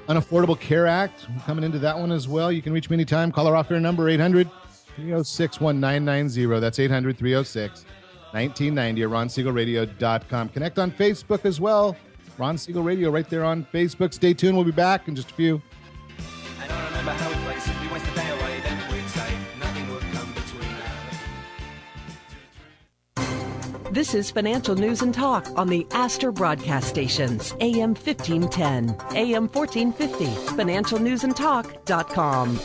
Speaker 2: Unaffordable Care Act. We're coming into that one as well. You can reach me anytime. Call our offer number, 800-306-1990. That's 800-306-1990 or RonSiegelRadio.com. Connect on Facebook as well. Ron Siegel Radio right there on Facebook. Stay tuned. We'll be back in just a few.
Speaker 7: And I remember how we played simply waste the day away, then we'd say nothing would come between us.
Speaker 9: This is Financial News and Talk on the Astor Broadcast Stations, AM 1510, AM 1450, financialnewsandtalk.com.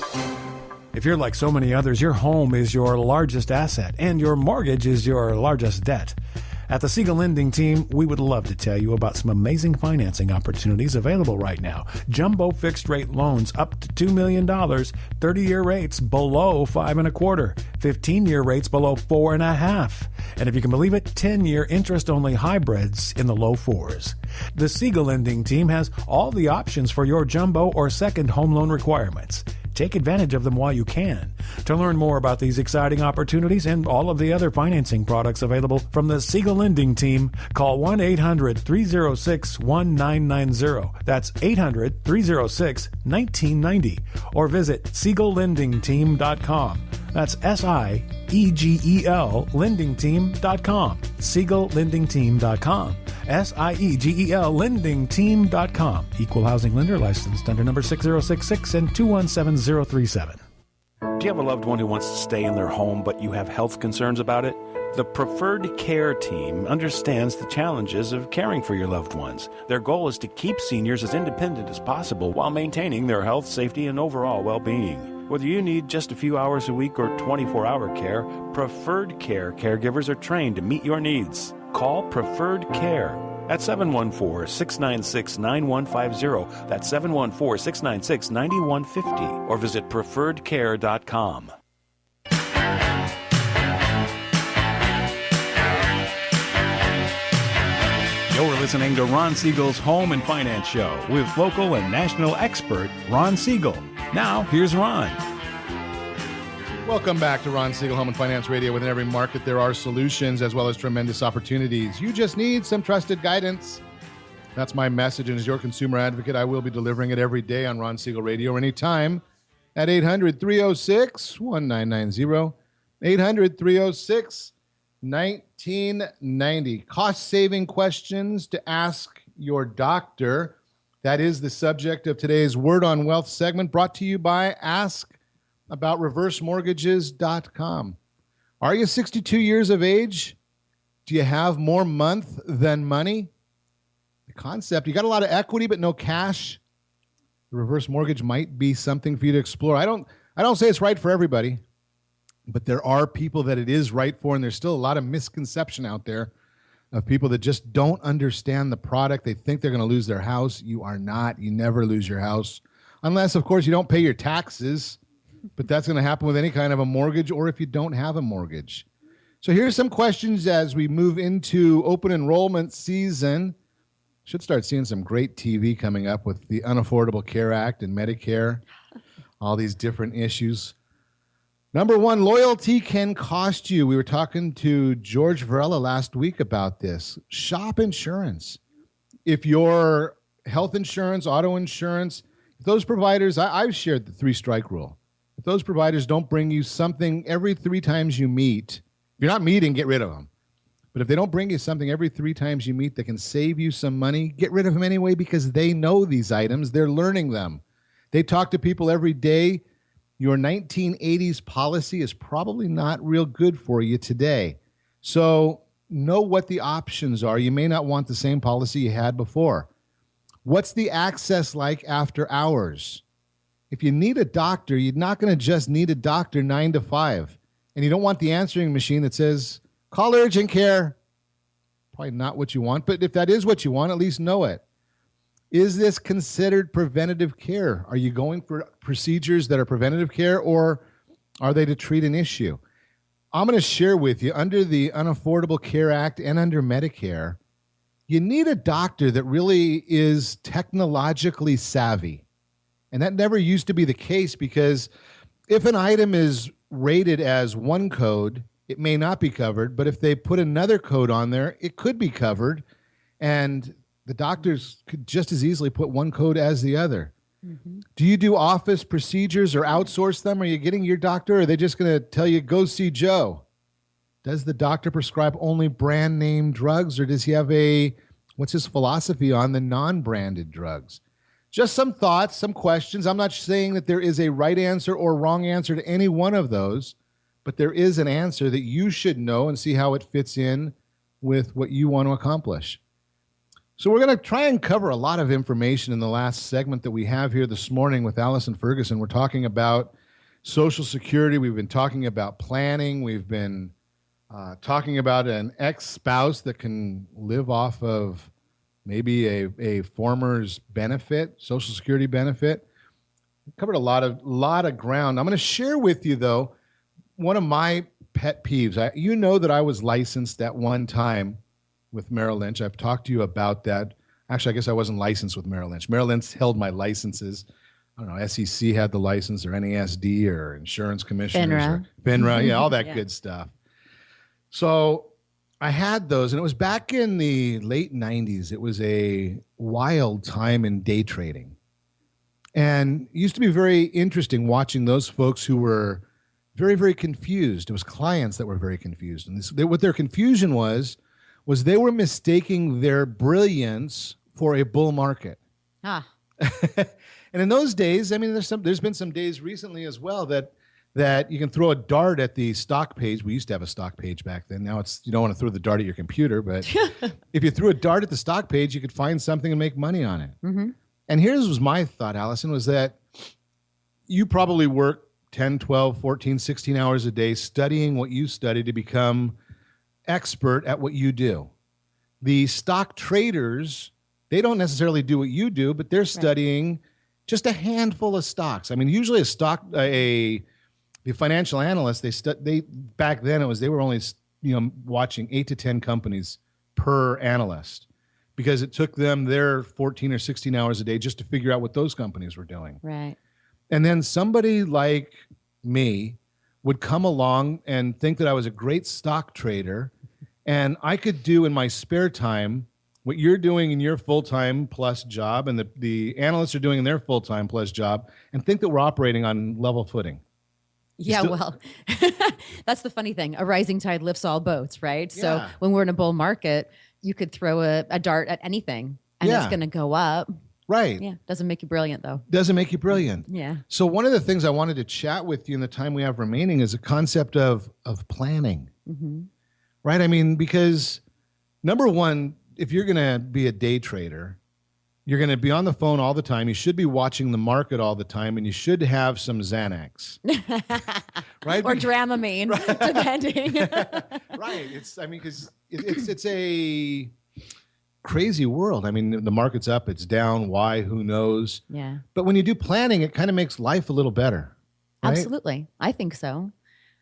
Speaker 6: If you're like so many others, your home is your largest asset and your mortgage is your largest debt. At the Siegel Lending Team, we would love to tell you about some amazing financing opportunities available right now. Jumbo fixed rate loans up to $2 million, 30-year rates below 5.25%, 15-year rates below 4.5%, and if you can believe it, 10-year interest-only hybrids in the low 4s. The Siegel Lending Team has all the options for your jumbo or second home loan requirements. Take advantage of them while you can. To learn more about these exciting opportunities and all of the other financing products available from the Siegel Lending Team, call 1-800-306-1990. That's 800-306-1990. Or visit SiegelLendingTeam.com. That's SIEGEL LendingTeam.com. SiegelLendingTeam.com. SIEGEL LendingTeam.com. Equal housing lender licensed under number 6066 and 217037.
Speaker 8: Do you have a loved one who wants to stay in their home but you have health concerns about it? The Preferred Care Team understands the challenges of caring for your loved ones. Their goal is to keep seniors as independent as possible while maintaining their health, safety, and overall well-being. Whether you need just a few hours a week or 24-hour care, Preferred Care caregivers are trained to meet your needs. Call Preferred Care at 714-696-9150. That's 714-696-9150. Or visit preferredcare.com.
Speaker 6: You're listening to Ron Siegel's Home and Finance Show with local and national expert Ron Siegel. Now, here's Ron.
Speaker 2: Welcome back to Ron Siegel Home and Finance Radio. Within every market, there are solutions as well as tremendous opportunities. You just need some trusted guidance. That's my message, and as your consumer advocate, I will be delivering it every day on Ron Siegel Radio anytime at 800-306-1990, 800-306-1990. Cost-saving questions to ask your doctor. That is the subject of today's Word on Wealth segment, brought to you by AskAboutReverseMortgages.com. Are you 62 years of age? Do you have more month than money? The concept, you got a lot of equity but no cash. The reverse mortgage might be something for you to explore. I don't say it's right for everybody, but there are people that it is right for, and there's still a lot of misconception out there of people that just don't understand the product. They think they're going to lose their house. You are not. You never lose your house. Unless, of course, you don't pay your taxes. But that's going to happen with any kind of a mortgage or if you don't have a mortgage. So here's some questions as we move into open enrollment season. Should start seeing some great TV coming up with the Unaffordable Care Act and Medicare, all these different issues. Number one, loyalty can cost you. We were talking to George Varela last week about this. Shop insurance. If your health insurance, auto insurance, if those providers, I've shared the 3-strike rule. If those providers don't bring you something every 3 times you meet, if you're not meeting, get rid of them. But if they don't bring you something every 3 times you meet that can save you some money, get rid of them anyway because they know these items. They're learning them. They talk to people every day. Your 1980s policy is probably not real good for you today. So know what the options are. You may not want the same policy you had before. What's the access like after hours? If you need a doctor, you're not going to just need a doctor 9 to 5. And you don't want the answering machine that says, call urgent care. Probably not what you want, but if that is what you want, at least know it. Is this considered preventative care? Are you going for procedures that are preventative care, or are they to treat an issue? I'm going to share with you, under the Unaffordable Care Act and under Medicare, you need a doctor that really is technologically savvy. And that never used to be the case, because if an item is rated as one code, it may not be covered. But if they put another code on there, it could be covered. And the doctors could just as easily put one code as the other. Mm-hmm. Do you do office procedures or outsource them? Are you getting your doctor? Or are they just going to tell you, go see Joe? Does the doctor prescribe only brand name drugs, or does he have what's his philosophy on the non-branded drugs? Just some thoughts, some questions. I'm not saying that there is a right answer or wrong answer to any one of those, but there is an answer that you should know and see how it fits in with what you want to accomplish. So we're going to try and cover a lot of information in the last segment that we have here this morning with Allison Ferguson. We're talking about Social Security. We've been talking about planning. We've been talking about an ex-spouse that can live off of maybe a former's benefit, Social Security benefit. Covered a lot of ground. I'm going to share with you, though, one of my pet peeves. You know that I was licensed at one time with Merrill Lynch. I've talked to you about that. Actually, I guess I wasn't licensed with Merrill Lynch. Merrill Lynch held my licenses. I don't know, SEC had the license, or NASD, or insurance commissioners, or FINRA, yeah, all that good stuff. So I had those, and it was back in the late 90s. It was a wild time in day trading. And it used to be very interesting watching those folks who were very, very confused. It was clients that were very confused. And what their confusion was they were mistaking their brilliance for a bull market. And in those days, I mean, there's been some days recently as well that you can throw a dart at the stock page. We used to have a stock page back then. Now you don't want to throw the dart at your computer, but if you threw a dart at the stock page, you could find something and make money on it. Mm-hmm. And here's was my thought, Allison, was that you probably work 10, 12, 14, 16 hours a day studying what you study to become expert at what you do. The stock traders, they don't necessarily do what you do, but they're studying just a handful of stocks. I mean, usually the financial analysts, they back then they were only watching 8 to 10 companies per analyst, because it took them their 14 or 16 hours a day just to figure out what those companies were doing.
Speaker 3: Right.
Speaker 2: And then somebody like me would come along and think that I was a great stock trader, and I could do in my spare time what you're doing in your full-time plus job, and the analysts are doing in their full-time plus job, and think that we're operating on level footing.
Speaker 3: Yeah, well, that's the funny thing. A rising tide lifts all boats, right? Yeah. So when we're in a bull market, you could throw a dart at anything, and it's going to go up.
Speaker 2: Right.
Speaker 3: Yeah. Doesn't make you brilliant, though.
Speaker 2: Doesn't make you brilliant.
Speaker 3: Yeah.
Speaker 2: So one of the things I wanted to chat with you in the time we have remaining is a concept of planning. Mm-hmm. Right? I mean, because number one, if you're going to be a day trader, you're going to be on the phone all the time. You should be watching the market all the time, and you should have some Xanax. Right?
Speaker 3: Or Dramamine, depending.
Speaker 2: Right. Because it's a crazy world. I mean, the market's up, it's down. Why? Who knows?
Speaker 3: Yeah.
Speaker 2: But when you do planning, it kind of makes life a little better. Right?
Speaker 3: Absolutely. I think so.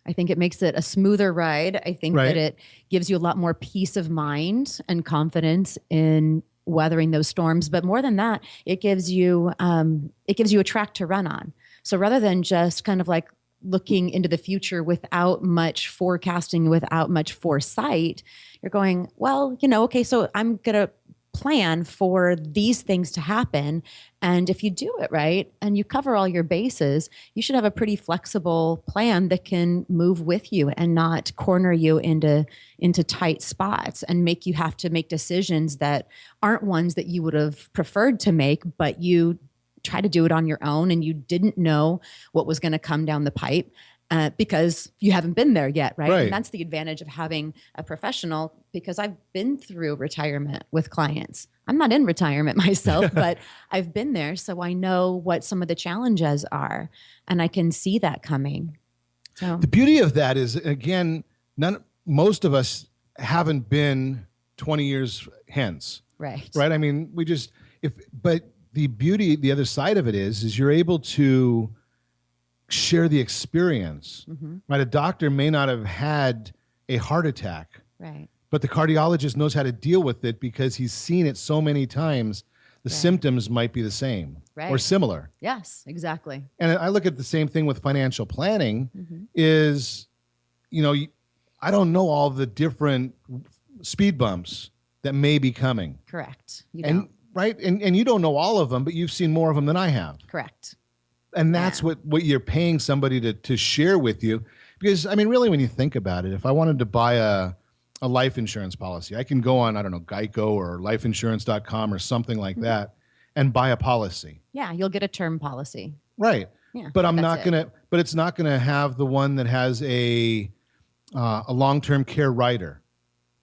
Speaker 3: I think it makes it a smoother ride. I think that it gives you a lot more peace of mind and confidence in weathering those storms. But more than that, it gives you a track to run on. So rather than just kind of like looking into the future without much forecasting, without much foresight, you're going, well, okay, so I'm going to plan for these things to happen. And if you do it right and you cover all your bases, you should have a pretty flexible plan that can move with you and not corner you into tight spots and make you have to make decisions that aren't ones that you would have preferred to make, but you try to do it on your own and you didn't know what was going to come down the pipe. Because you haven't been there yet, right? And that's the advantage of having a professional, because I've been through retirement with clients. I'm not in retirement myself, but I've been there, so I know what some of the challenges are, and I can see that coming. So
Speaker 2: the beauty of that is, again, most of us haven't been 20 years hence.
Speaker 3: Right.
Speaker 2: I mean, but the beauty, the other side of it is you're able to share the experience. Mm-hmm. Right? A doctor may not have had a heart attack,
Speaker 3: right,
Speaker 2: but the cardiologist knows how to deal with it because he's seen it so many times. The symptoms might be the same or similar.
Speaker 3: Yes, exactly.
Speaker 2: And I look at the same thing with financial planning. Mm-hmm. Is, I don't know all the different speed bumps that may be coming.
Speaker 3: Correct. You don't.
Speaker 2: Right? And you don't know all of them, but you've seen more of them than I have.
Speaker 3: Correct.
Speaker 2: And that's what you're paying somebody to share with you. Because, I mean, really, when you think about it, if I wanted to buy a life insurance policy, I can go on, I don't know, Geico or lifeinsurance.com or something like that and buy a policy.
Speaker 3: Yeah, you'll get a term policy.
Speaker 2: Right. Yeah, but it's not going to have the one that has a long-term care rider.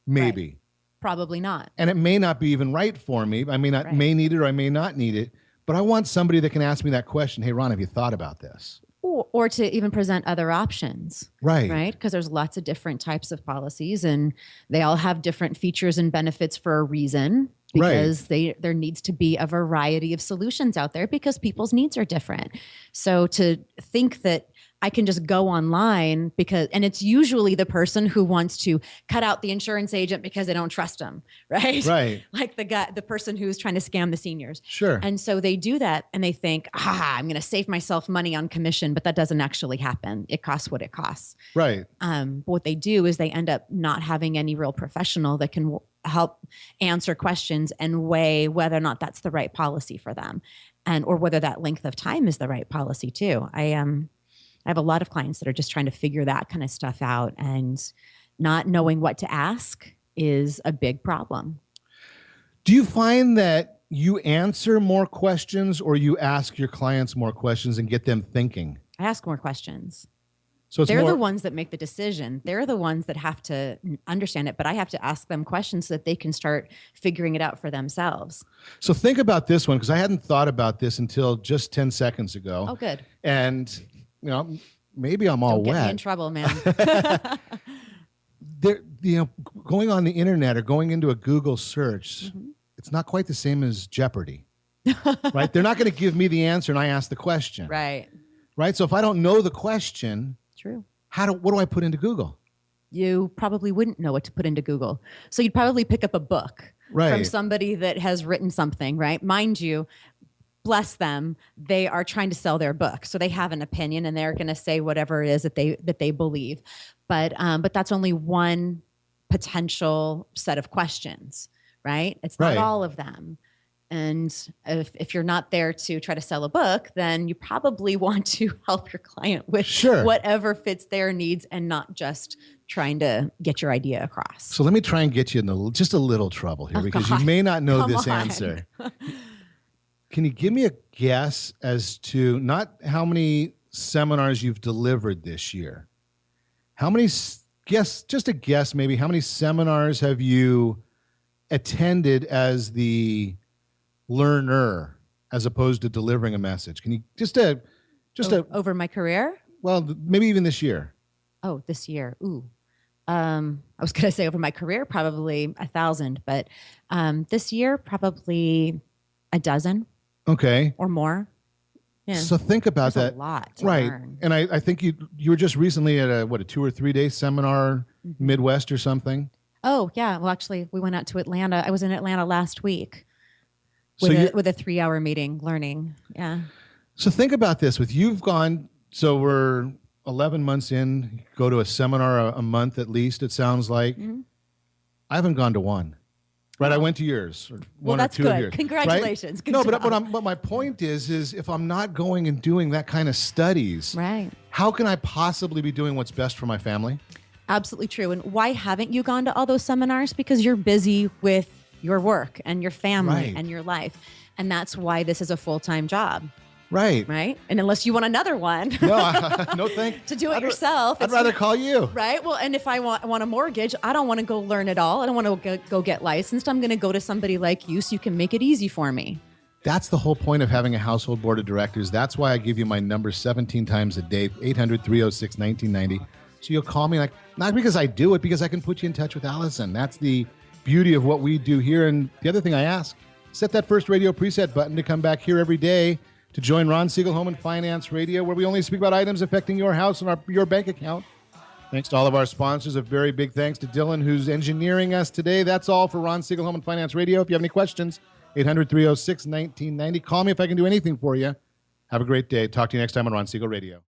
Speaker 2: Maybe.
Speaker 3: Right. Probably not.
Speaker 2: And it may not be even right for me. I may need it or I may not need it. But I want somebody that can ask me that question. Hey, Ron, have you thought about this?
Speaker 3: or to even present other options. Right. Because there's lots of different types of policies and they all have different features and benefits for a reason. Because there needs to be a variety of solutions out there because people's needs are different. So to think that I can just go online and it's usually the person who wants to cut out the insurance agent because they don't trust them, right?
Speaker 2: Right.
Speaker 3: Like the person who's trying to scam the seniors.
Speaker 2: Sure.
Speaker 3: And so they do that and they think, I'm going to save myself money on commission, but that doesn't actually happen. It costs what it costs.
Speaker 2: Right.
Speaker 3: But what they do is they end up not having any real professional that can help answer questions and weigh whether or not that's the right policy for them or whether that length of time is the right policy too. I have a lot of clients that are just trying to figure that kind of stuff out, and not knowing what to ask is a big problem.
Speaker 2: Do you find that you answer more questions or you ask your clients more questions and get them thinking?
Speaker 3: I ask more questions.
Speaker 2: So
Speaker 3: they're the ones that make the decision. They're the ones that have to understand it, but I have to ask them questions so that they can start figuring it out for themselves.
Speaker 2: So think about this one, because I hadn't thought about this until just 10 seconds ago.
Speaker 3: Oh, good.
Speaker 2: And, maybe I'm all
Speaker 3: Don't get
Speaker 2: wet.
Speaker 3: me in trouble, man.
Speaker 2: Going on the internet or going into a Google search, it's not quite the same as Jeopardy, right? They're not going to give me the answer and I ask the question.
Speaker 3: Right.
Speaker 2: Right. So if I don't know the question,
Speaker 3: true.
Speaker 2: What do I put into Google?
Speaker 3: You probably wouldn't know what to put into Google. So you'd probably pick up a book from somebody that has written something, right? Mind you, bless them, they are trying to sell their book. So they have an opinion and they're going to say whatever it is that they believe. But that's only one potential set of questions, right? It's not all of them. And if you're not there to try to sell a book, then you probably want to help your client with whatever fits their needs and not just trying to get your idea across.
Speaker 2: So let me try and get you in just a little trouble here because you may not know this answer. Can you give me a guess as to not how many seminars you've delivered this year? Just a guess maybe, how many seminars have you attended as the learner as opposed to delivering a message? Can you
Speaker 3: over my career?
Speaker 2: Well, maybe even this year.
Speaker 3: Oh, this year. Ooh. I was going to say over my career, probably 1,000, but this year, probably a dozen.
Speaker 2: Okay.
Speaker 3: Or more. Yeah.
Speaker 2: So think about
Speaker 3: There's
Speaker 2: that.
Speaker 3: A lot to
Speaker 2: right.
Speaker 3: learn.
Speaker 2: And I think you were just recently at a 2 or 3 day seminar, Midwest or something.
Speaker 3: Oh yeah. Well, actually we went out to Atlanta. I was in Atlanta last week with a 3-hour meeting learning. Yeah.
Speaker 2: So think about this so we're 11 months in, go to a seminar a month at least, it sounds like. I haven't gone to one. Right, I went to yours, or one or two of yours.
Speaker 3: Congratulations.
Speaker 2: Right? Good job. But my point is if I'm not going and doing that kind of studies,
Speaker 3: right?
Speaker 2: How can I possibly be doing what's best for my family?
Speaker 3: Absolutely true. And why haven't you gone to all those seminars? Because you're busy with your work and your family and your life, and that's why this is a full-time job.
Speaker 2: Right.
Speaker 3: Right. And unless you want another one.
Speaker 2: No, thank you.
Speaker 3: To do it yourself.
Speaker 2: I'd rather call you.
Speaker 3: Right. Well, and if I want a mortgage, I don't want to go learn it all. I don't want to go get licensed. I'm going to go to somebody like you so you can make it easy for me.
Speaker 2: That's the whole point of having a household board of directors. That's why I give you my number 17 times a day, 800-306-1990. So you'll call me, not because I do it, because I can put you in touch with Allison. That's the beauty of what we do here. And the other thing I ask, set that first radio preset button to come back here every day to join Ron Siegel Home and Finance Radio, where we only speak about items affecting your house and your bank account. Thanks to all of our sponsors. A very big thanks to Dylan, who's engineering us today. That's all for Ron Siegel Home and Finance Radio. If you have any questions, 800-306-1990. Call me if I can do anything for you. Have a great day. Talk to you next time on Ron Siegel Radio.